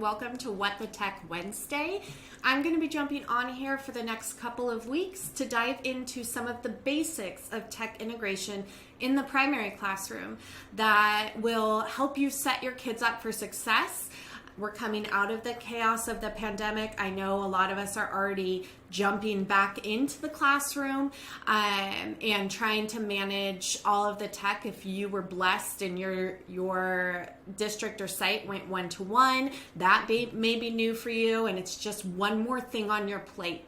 welcome to What the Tech Wednesday. I'm going to be jumping on here for the next couple of weeks to dive into some of the basics of tech integration in the primary classroom that will help you set your kids up for success. We're coming out of the chaos of the pandemic. I know a lot of us are already jumping back into the classroom and trying to manage all of the tech. If you were blessed and your district or site went one-to-one, that may be new for you, and it's just one more thing on your plate.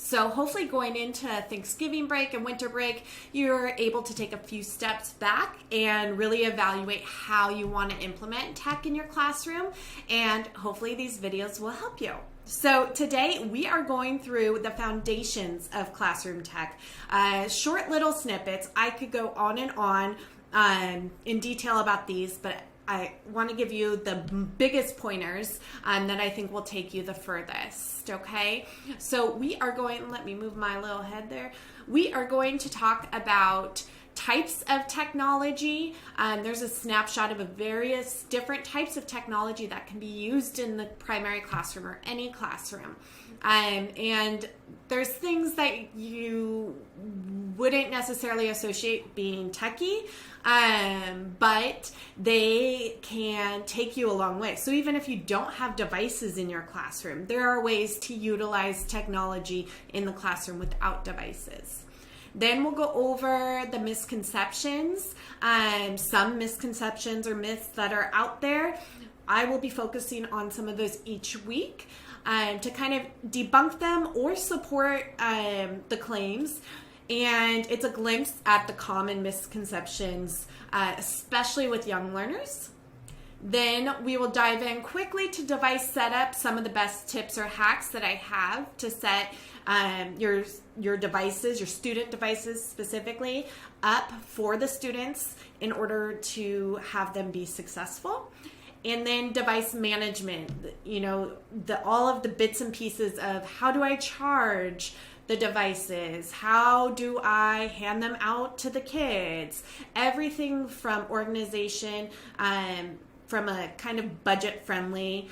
So hopefully going into Thanksgiving break and winter break, you're able to take a few steps back and really evaluate how you want to implement tech in your classroom. And hopefully these videos will help you. So today we are going through the foundations of classroom tech. Short little snippets. I could go on and on in detail about these, but I want to give you the biggest pointers that I think will take you the furthest, okay? So we are going, let me move my little head there. We are going to talk about types of technology. There's a snapshot of various different types of technology that can be used in the primary classroom or any classroom. And there's things that you wouldn't necessarily associate being techie, but they can take you a long way. So even if you don't have devices in your classroom, there are ways to utilize technology in the classroom without devices. Then we'll go over the misconceptions, some misconceptions or myths that are out there. I will be focusing on some of those each week to kind of debunk them or support the claims. And it's a glimpse at the common misconceptions, especially with young learners. Then we will dive in quickly to device setup, some of the best tips or hacks that I have to set your devices, your student devices specifically, up for the students in order to have them be successful. And then device management, all of the bits and pieces of how do I charge the devices? How do I hand them out to the kids? Everything from organization, from a kind of budget-friendly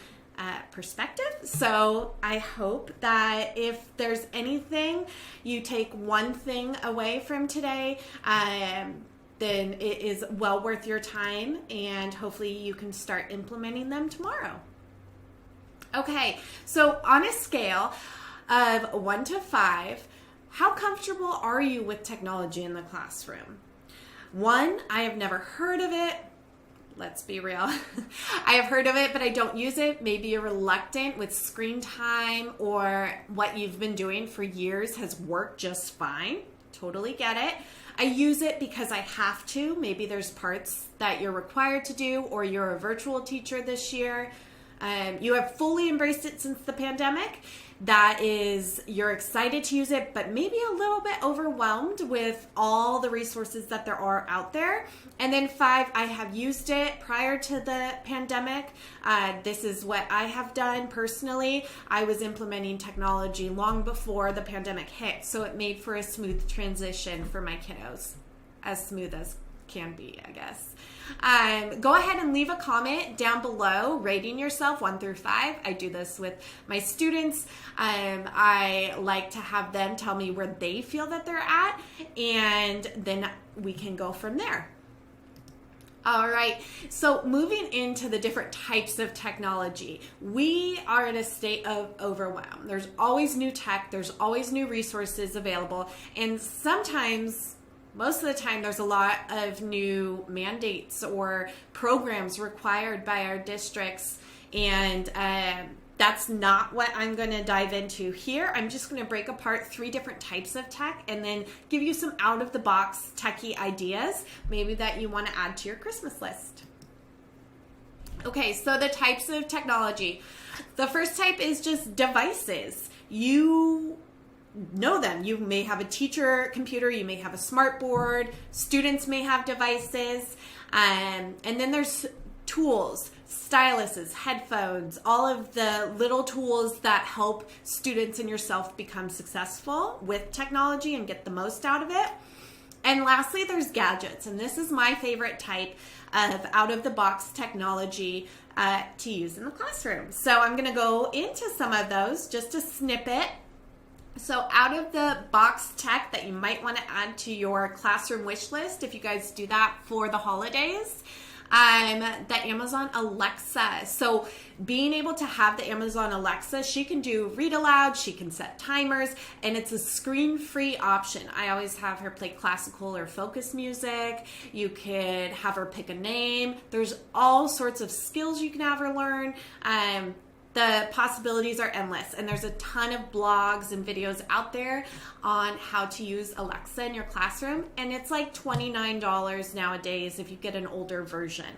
perspective. So I hope that if there's anything, you take one thing away from today, then it is well worth your time, and hopefully you can start implementing them tomorrow. Okay, so on a scale of 1 to 5, how comfortable are you with technology in the classroom? 1, I have never heard of it. Let's be real. I have heard of it, but I don't use it. Maybe you're reluctant with screen time, or what you've been doing for years has worked just fine. Totally get it. I use it because I have to. Maybe there's parts that you're required to do, or you're a virtual teacher this year. You have fully embraced it since the pandemic. That is, you're excited to use it, but maybe a little bit overwhelmed with all the resources that there are out there. And then 5, I have used it prior to the pandemic. This is what I have done personally. I was implementing technology long before the pandemic hit, so it made for a smooth transition for my kiddos. As smooth as can be, I guess. Go ahead and leave a comment down below rating yourself 1 through 5. I do this with my students. I like to have them tell me where they feel that they're at, and then we can go from there. All right, so moving into the different types of technology, we are in a state of overwhelm. There's always new tech, there's always new resources available, and sometimes, most of the time, there's a lot of new mandates or programs required by our districts, and that's not what I'm going to dive into here. I'm just going to break apart 3 different types of tech and then give you some out-of-the-box techie ideas, maybe that you want to add to your Christmas list. Okay, so the types of technology. The first type is just devices. You know them. You may have a teacher computer, you may have a smart board, students may have devices, and then there's tools, styluses, headphones, all of the little tools that help students and yourself become successful with technology and get the most out of it. And lastly, there's gadgets. And this is my favorite type of out-of-the-box technology to use in the classroom. So I'm going to go into some of those, just a snippet. So out-of-the-box tech that you might want to add to your classroom wish list, if you guys do that for the holidays, the Amazon Alexa. So being able to have the Amazon Alexa, she can do read aloud, she can set timers, and it's a screen-free option. I always have her play classical or focus music. You could have her pick a name. There's all sorts of skills you can have her learn. The possibilities are endless, and there's a ton of blogs and videos out there on how to use Alexa in your classroom, and it's like $29 nowadays if you get an older version.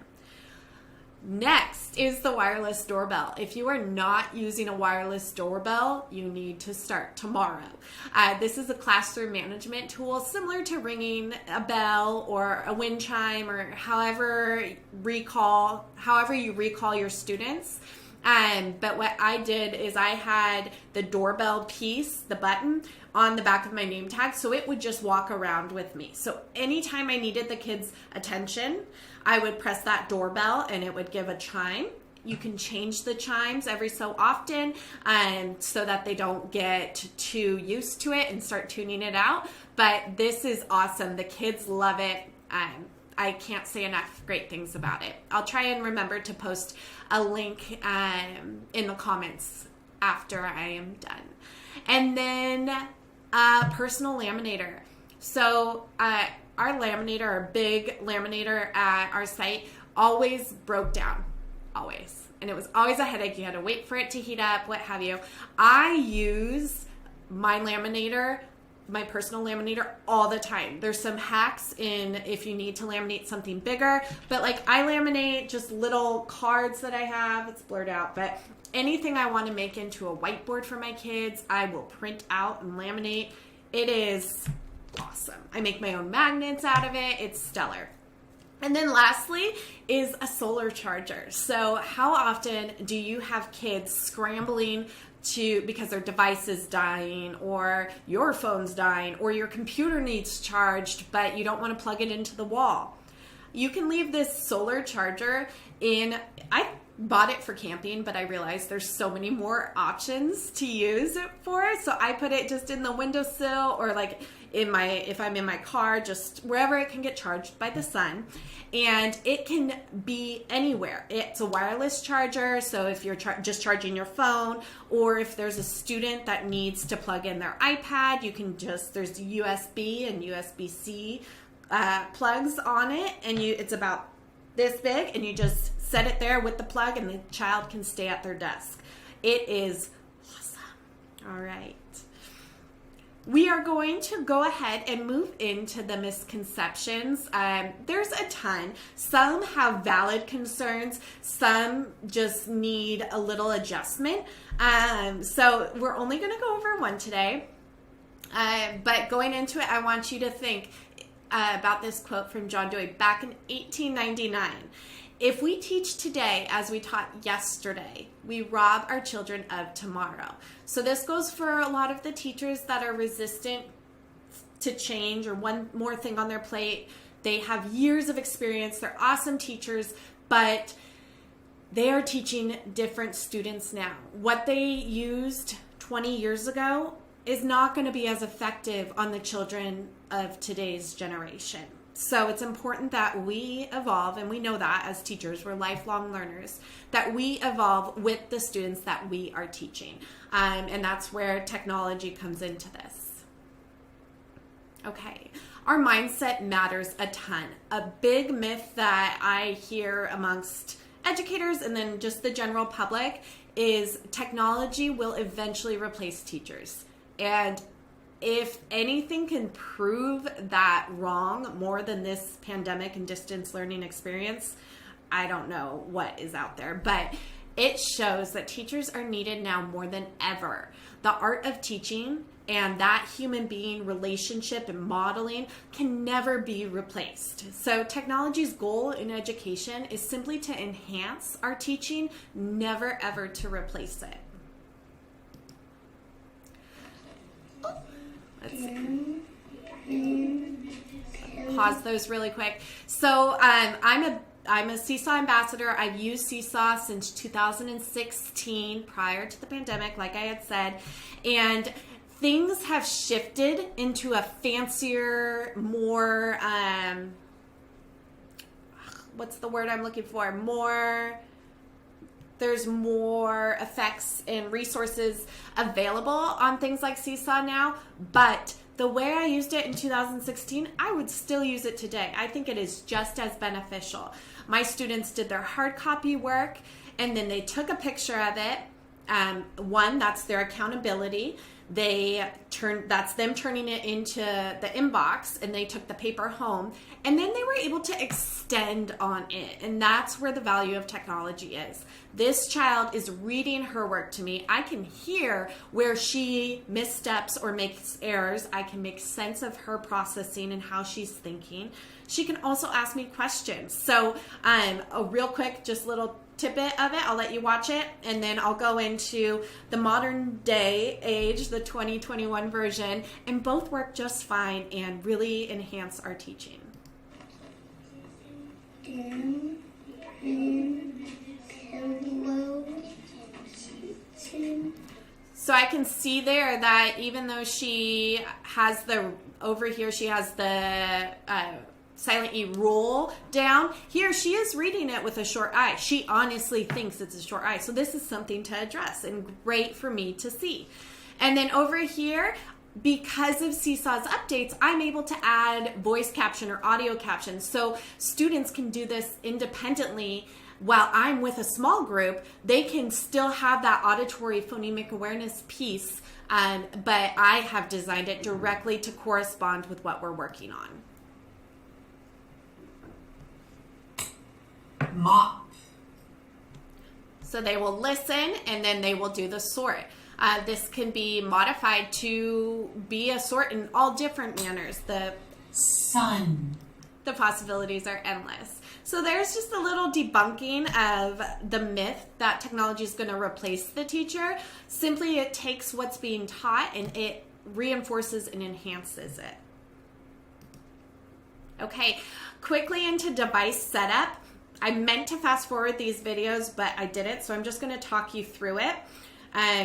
Next is the wireless doorbell. If you are not using a wireless doorbell, you need to start tomorrow. This is a classroom management tool similar to ringing a bell or a wind chime, or however you recall your students. But what I did is I had the doorbell piece, the button, on the back of my name tag, so it would just walk around with me. So anytime I needed the kids' attention, I would press that doorbell and it would give a chime. You can change the chimes every so often so that they don't get too used to it and start tuning it out. But this is awesome. The kids love it. I can't say enough great things about it. I'll try and remember to post a link in the comments after I am done. And then personal laminator. So our laminator, our big laminator at our site, always broke down. Always. And it was always a headache. You had to wait for it to heat up, what have you. I use my laminator, my personal laminator, all the time. There's some hacks in if you need to laminate something bigger, but like I laminate just little cards that I have. It's blurred out, but anything I want to make into a whiteboard for my kids, I will print out and laminate. It is awesome. I make my own magnets out of it. It's stellar. And then lastly is a solar charger. So how often do you have kids scrambling because their device is dying, or your phone's dying, or your computer needs charged, but you don't want to plug it into the wall? You can leave this solar charger in. I bought it for camping, but I realized there's so many more options to use it for. So I put it just in the windowsill, or like if I'm in my car, just wherever it can get charged by the sun. And it can be anywhere. It's a wireless charger, so if you're just charging your phone, or if there's a student that needs to plug in their iPad, you can there's USB and USB-C plugs on it, and it's about this big, and you just set it there with the plug, and the child can stay at their desk. It is awesome. All right. We are going to go ahead and move into the misconceptions. There's a ton. Some have valid concerns. Some just need a little adjustment. So we're only going to go over one today. But going into it, I want you to think about this quote from John Dewey back in 1899. If we teach today as we taught yesterday, we rob our children of tomorrow. So this goes for a lot of the teachers that are resistant to change, or one more thing on their plate. They have years of experience. They're awesome teachers, but they are teaching different students now. What they used 20 years ago is not going to be as effective on the children of today's generation. So it's important that we evolve, and we know that as teachers, we're lifelong learners, that we evolve with the students that we are teaching. And that's where technology comes into this. Okay, our mindset matters a ton. A big myth that I hear amongst educators and then just the general public is technology will eventually replace teachers. And if anything can prove that wrong more than this pandemic and distance learning experience, I don't know what is out there. But it shows that teachers are needed now more than ever. The art of teaching and that human being relationship and modeling can never be replaced. So technology's goal in education is simply to enhance our teaching, never ever to replace it. Let's see. pause those really quick. So I'm a Seesaw ambassador. I've used Seesaw since 2016, prior to the pandemic, like I had said. And things have shifted into a fancier, more, what's the word I'm looking for? There's more effects and resources available on things like Seesaw now, but the way I used it in 2016, I would still use it today. I think it is just as beneficial. My students did their hard copy work, and then they took a picture of it. One, that's their accountability. That's them turning it into the inbox, and they took the paper home, and then they were able to extend on it. And that's where the value of technology is. This child is reading her work to me. I can hear where she missteps or makes errors. I can make sense of her processing and how she's thinking. She can also ask me questions. So a real quick, just little tidbit of it. I'll let you watch it, and then I'll go into the modern day age, the 2021 version, and both work just fine and really enhance our teaching. So I can see there that even though she has she has the silent E roll down. Here she is reading it with a short I. She honestly thinks it's a short I. So this is something to address and great for me to see. And then over here, because of Seesaw's updates, I'm able to add voice caption or audio caption. So students can do this independently. While I'm with a small group, they can still have that auditory phonemic awareness piece, but I have designed it directly to correspond with what we're working on. Mop. So they will listen, and then they will do the sort. This can be modified to be a sort in all different manners. The possibilities are endless. So there's just a little debunking of the myth that technology is going to replace the teacher. Simply, it takes what's being taught and it reinforces and enhances it. Okay, quickly into device setup. I meant to fast forward these videos, but I didn't, so I'm just going to talk you through it.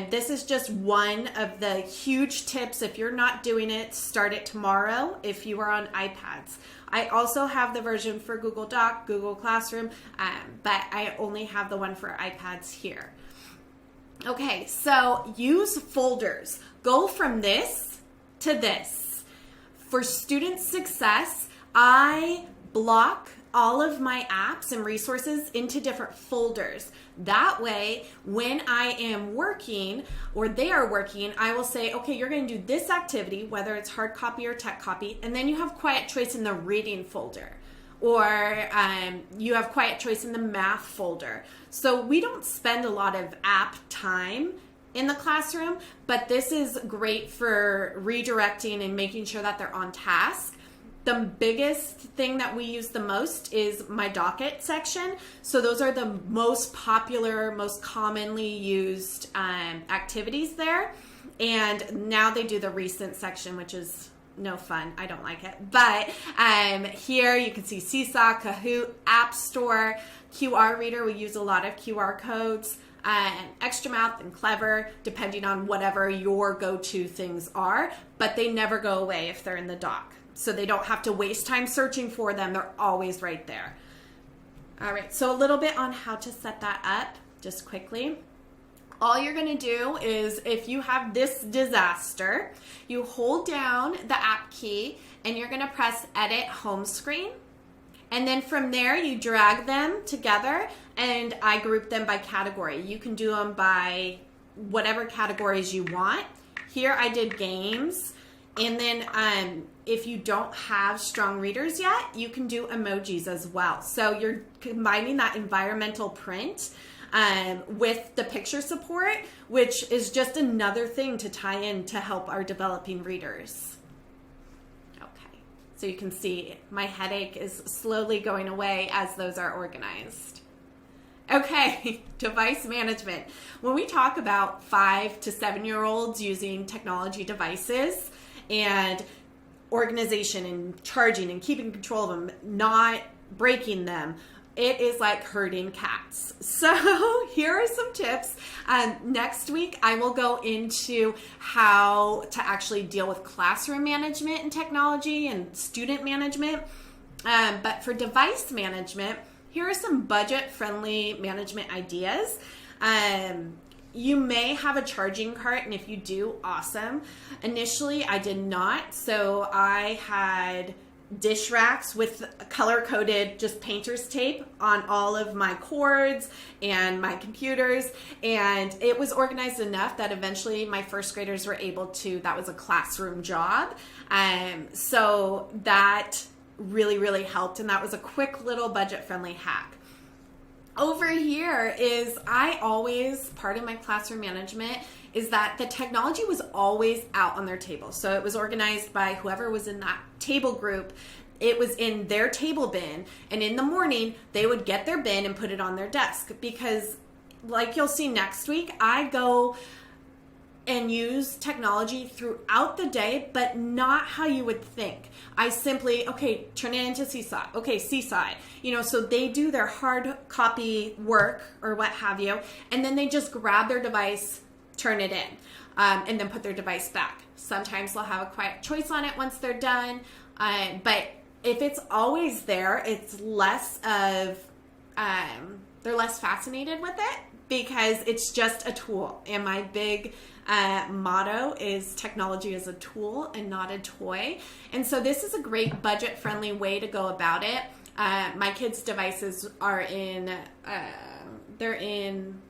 This is just one of the huge tips. If you're not doing it, start it tomorrow if you are on iPads. I also have the version for Google Doc, Google Classroom, but I only have the one for iPads here. Okay, so use folders. Go from this to this. For student success, I block all of my apps and resources into different folders. That way, when I am working or they are working, I will say, okay, you're going to do this activity, whether it's hard copy or tech copy, and then you have quiet choice in the reading folder, or you have quiet choice in the math folder. So we don't spend a lot of app time in the classroom, but this is great for redirecting and making sure that they're on task. The biggest thing that we use the most is my docket section. So those are the most popular, most commonly used activities there. And now they do the recent section, which is no fun. I don't like it. But here you can see Seesaw, Kahoot, App Store, QR Reader. We use a lot of QR codes. Extra Mouth and Clever, depending on whatever your go-to things are. But they never go away if they're in the dock. So they don't have to waste time searching for them. They're always right there. All right, so a little bit on how to set that up, just quickly. All you're going to do is, if you have this disaster, you hold down the app key and you're going to press Edit Home Screen. And then from there, you drag them together, and I group them by category. You can do them by whatever categories you want. Here I did games. And then if you don't have strong readers yet, you can do emojis as well. So you're combining that environmental print with the picture support, which is just another thing to tie in to help our developing readers. Okay, so you can see my headache is slowly going away as those are organized. Okay, device management. When we talk about 5 to 7-year-olds using technology devices, and organization and charging and keeping control of them, not breaking them. It is like herding cats. So here are some tips. Next week, I will go into how to actually deal with classroom management and technology and student management. But for device management, here are some budget-friendly management ideas. You may have a charging cart, and if you do, awesome. Initially, I did not, so I had dish racks with color-coded just painter's tape on all of my cords and my computers, and it was organized enough that eventually my first graders were able to, that was a classroom job, so that really helped, and that was a quick little budget-friendly hack. Over here is part of my classroom management is that the technology was always out on their table. So it was organized by whoever was in that table group. It was in their table bin, and in the morning they would get their bin and put it on their desk, because like you'll see next week, I go and use technology throughout the day, but not how you would think. I simply, okay, turn it into Seesaw. Okay, Seesaw. So they do their hard copy work or what have you, and then they just grab their device, turn it in, and then put their device back. Sometimes they'll have a quiet choice on it once they're done, but if it's always there, it's less of, they're less fascinated with it because it's just a tool. And my big motto is technology is a tool and not a toy. And so this is a great budget-friendly way to go about it. My kids' devices are they're in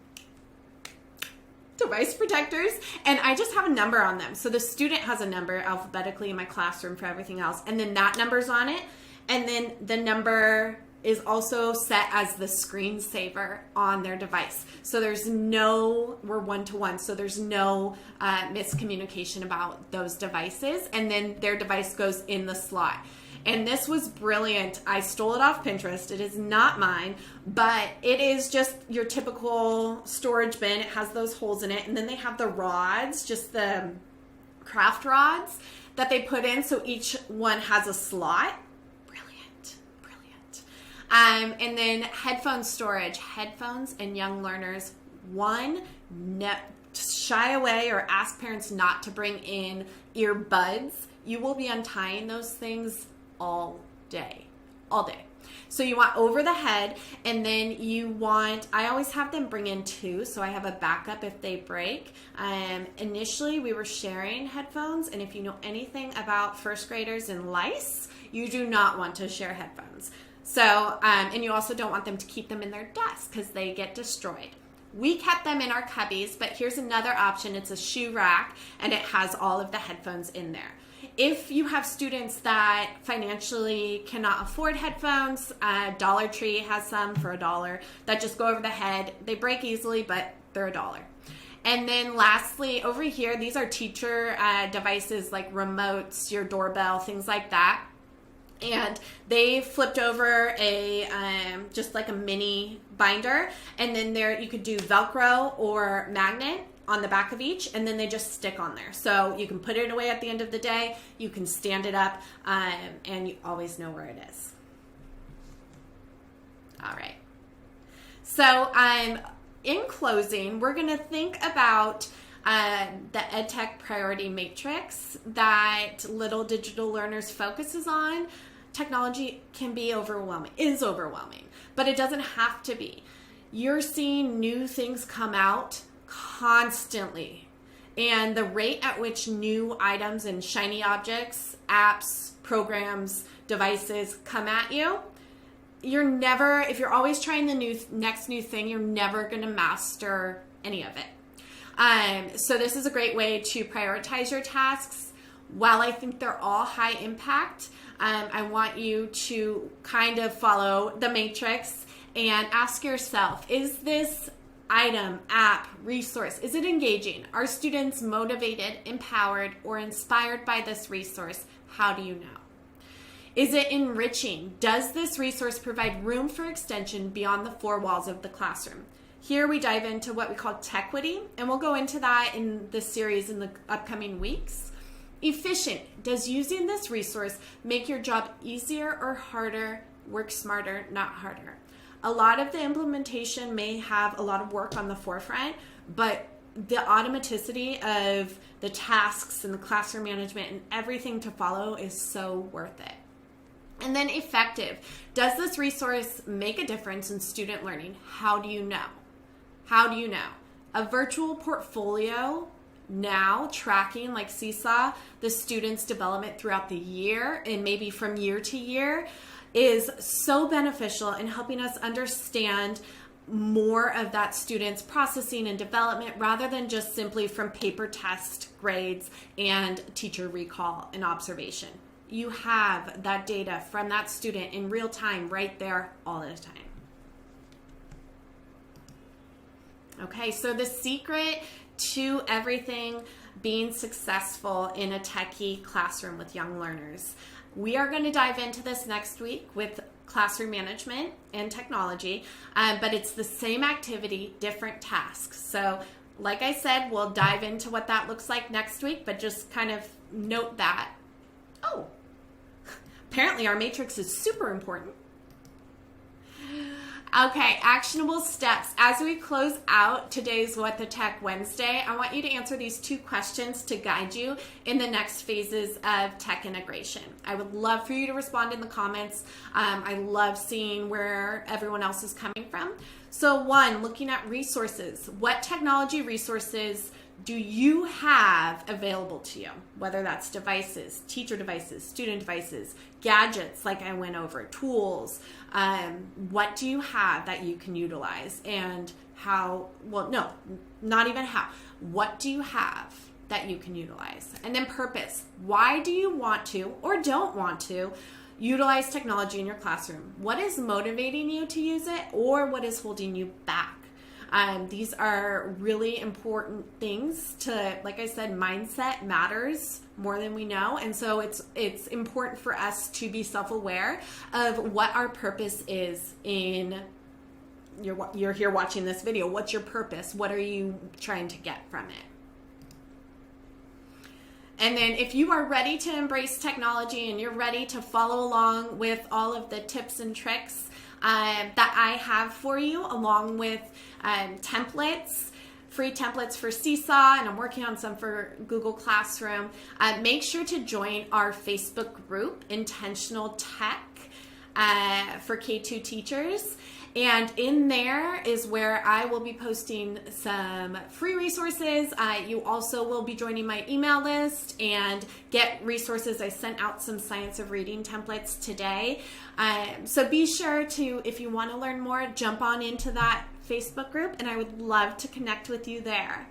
device protectors, and I just have a number on them. So the student has a number alphabetically in my classroom for everything else, and then that number's on it, and then the number is also set as the screensaver on their device. So we're one-to-one, so there's no miscommunication about those devices, and then their device goes in the slot. And this was brilliant. I stole it off Pinterest. It is not mine, but it is just your typical storage bin. It has those holes in it, and then they have the rods, just the craft rods that they put in, so each one has a slot. And then headphone storage. Headphones and young learners, shy away or ask parents not to bring in earbuds. You will be untying those things all day. So you want over the head, and then I always have them bring in two, so I have a backup if they break. Initially, we were sharing headphones, and if you know anything about first graders and lice, you do not want to share headphones. So, and you also don't want them to keep them in their desk because they get destroyed. We kept them in our cubbies, but here's another option. It's a shoe rack, and it has all of the headphones in there. If you have students that financially cannot afford headphones, Dollar Tree has some for $1 that just go over the head. They break easily, but they're $1. And then lastly, over here, these are teacher devices like remotes, your doorbell, things like that. And they flipped over just like a mini binder, and then there you could do Velcro or magnet on the back of each, and then they just stick on there. So you can put it away at the end of the day, you can stand it up, and you always know where it is. All right. So in closing, we're going to think about the EdTech priority matrix that Little Digital Learners focuses on. Technology is overwhelming, but it doesn't have to be. You're seeing new things come out constantly, and the rate at which new items and shiny objects, apps, programs, devices come at you, if you're always trying the next new thing, you're never going to master any of it. So this is a great way to prioritize your tasks. While I think they're all high impact, I want you to kind of follow the matrix and ask yourself, is this item, app, resource, is it engaging? Are students motivated, empowered, or inspired by this resource? How do you know? Is it enriching? Does this resource provide room for extension beyond the four walls of the classroom? Here we dive into what we call Techquity, and we'll go into that in this series in the upcoming weeks. Efficient. Does using this resource make your job easier or harder? Work smarter, not harder. A lot of the implementation may have a lot of work on the forefront, but the automaticity of the tasks and the classroom management and everything to follow is so worth it. And then effective. Does this resource make a difference in student learning? How do you know? How do you know? A virtual portfolio now tracking, like Seesaw, the student's development throughout the year and maybe from year to year is so beneficial in helping us understand more of that student's processing and development rather than just simply from paper test grades and teacher recall and observation. You have that data from that student in real time right there all the time. Okay, so the secret to everything being successful in a techie classroom with young learners. We are going to dive into this next week with classroom management and technology, but it's the same activity, different tasks. So like I said, we'll dive into what that looks like next week, but just kind of note that. Oh, apparently our matrix is super important. Okay, actionable steps. As we close out today's What the Tech Wednesday, I want you to answer these 2 questions to guide you in the next phases of tech integration. I would love for you to respond in the comments. I love seeing where everyone else is coming from. So 1, looking at resources. What technology resources do you have available to you? Whether that's devices, teacher devices, student devices, gadgets like I went over, tools. What do you have that you can utilize? And how, well, no, not even how. What do you have that you can utilize? And then purpose. Why do you want to or don't want to utilize technology in your classroom? What is motivating you to use it or what is holding you back? These are really important things to, like I said, mindset matters more than we know. And so it's important for us to be self-aware of what our purpose is in, you're here watching this video. What's your purpose? What are you trying to get from it? And then if you are ready to embrace technology and you're ready to follow along with all of the tips and tricks that I have for you, along with templates, free templates for Seesaw, and I'm working on some for Google Classroom, make sure to join our Facebook group, Intentional Tech for K2 teachers. And in there is where I will be posting some free resources. You also will be joining my email list and get resources. I sent out some Science of Reading templates today. So be sure to, if you want to learn more, jump on into that Facebook group, and I would love to connect with you there.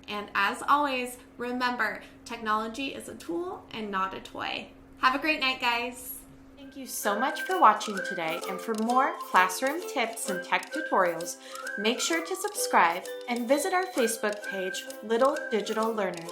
And as always, remember, technology is a tool and not a toy. Have a great night, guys. Thank you so much for watching today, and for more classroom tips and tech tutorials, make sure to subscribe and visit our Facebook page, Little Digital Learners.